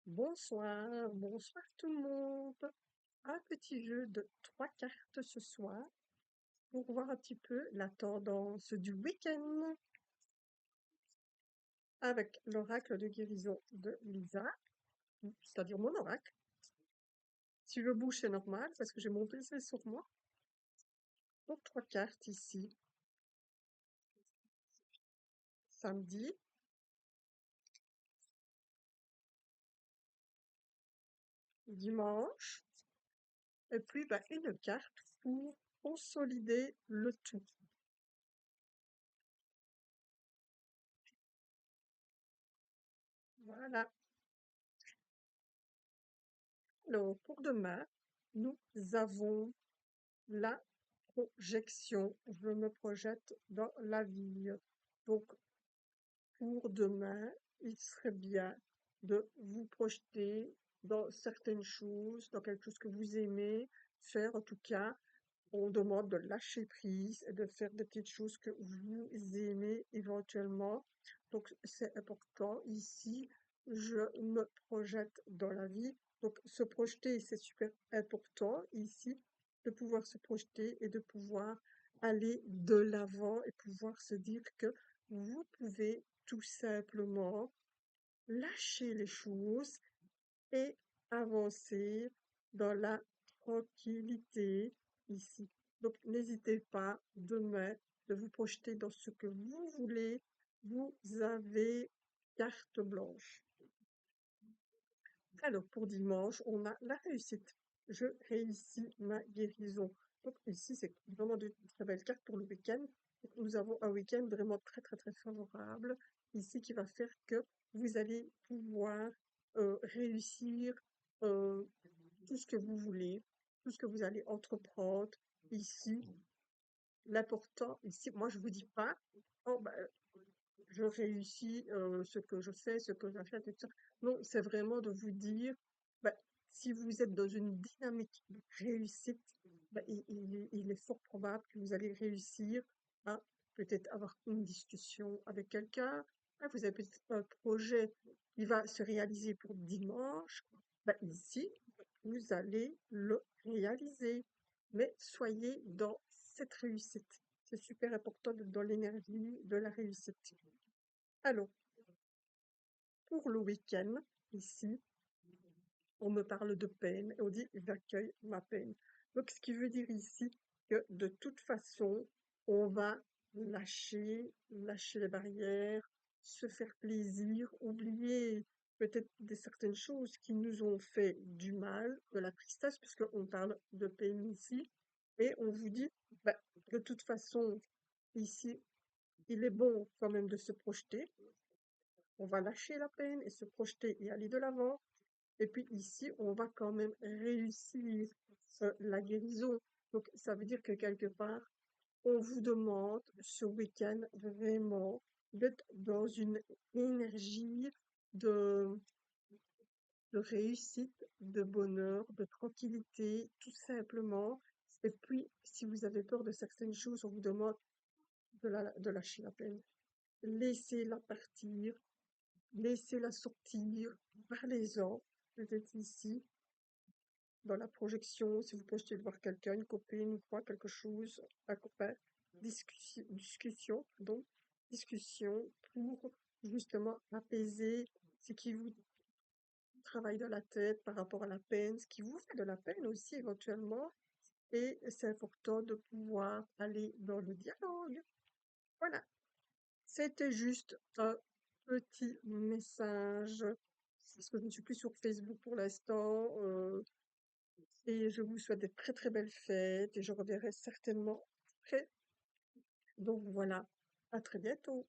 Bonsoir, bonsoir tout le monde. Un petit jeu de 3 cartes ce soir pour voir un petit peu la tendance du week-end avec l'oracle de guérison de Lisa, c'est-à-dire mon oracle. Si je bouge, c'est normal parce que j'ai mon PC sur moi. Donc 3 cartes ici. Samedi, dimanche, et puis une carte pour consolider le tout. Voilà. Alors pour demain, nous avons la projection. Je me projette dans la vie. Donc, pour demain, il serait bien de vous projeter dans certaines choses, dans quelque chose que vous aimez faire. En tout cas, on demande de lâcher prise et de faire des petites choses que vous aimez éventuellement. Donc, c'est important. Ici, je me projette dans la vie. Donc, se projeter, c'est super important ici, de pouvoir se projeter et de pouvoir aller de l'avant et pouvoir se dire que vous pouvez tout simplement lâcher les choses et avancer dans la tranquillité ici. Donc, n'hésitez pas demain de vous projeter dans ce que vous voulez. Vous avez carte blanche. Alors, pour dimanche, on a la réussite. Je réussis ma guérison. Donc, ici, c'est vraiment de très belles cartes pour le week-end. Donc, nous avons un week-end vraiment très, très, très favorable ici qui va faire que vous allez pouvoir réussir euh, tout ce que vous voulez, tout ce que vous allez entreprendre ici. L'important ici, moi, je vous dis pas, oh, je réussis ce que je fais, ce que j'achète, et tout ça. Non, c'est vraiment de vous dire, bah, si vous êtes dans une dynamique de réussite, il est fort probable que vous allez réussir à peut-être avoir une discussion avec quelqu'un. Ah, vous avez peut-être un projet qui va se réaliser pour dimanche. Ici, vous allez le réaliser. Mais soyez dans cette réussite. C'est super important d'être dans l'énergie de la réussite. Alors, pour le week-end, ici, on me parle de peine et on dit j'accueille ma peine. Donc, ce qui veut dire ici que de toute façon, on va lâcher les barrières, se faire plaisir, oublier peut-être certaines choses qui nous ont fait du mal, de la tristesse, puisqu'on parle de peine ici, et on vous dit, bah, de toute façon, ici, il est bon quand même de se projeter. On va lâcher la peine et se projeter et aller de l'avant. Et puis ici, on va quand même réussir la guérison. Donc, ça veut dire que quelque part, on vous demande ce week-end vraiment d'être dans une énergie de, de réussite, de bonheur, de tranquillité, tout simplement. Et puis, si vous avez peur de certaines choses, on vous demande de lâcher la peine. Laissez-la partir, laissez-la sortir, parlez-en. Peut-être ici, dans la projection, si vous projetez de voir quelqu'un, une copine ou quoi, quelque chose, un copain, discussion pour justement apaiser ce qui vous travaille dans la tête par rapport à la peine, ce qui vous fait de la peine aussi éventuellement. Et c'est important de pouvoir aller dans le dialogue. Voilà. C'était juste un petit message, parce que je ne suis plus sur Facebook pour l'instant, et je vous souhaite de très très belles fêtes, et je reverrai certainement après. Donc voilà, à très bientôt.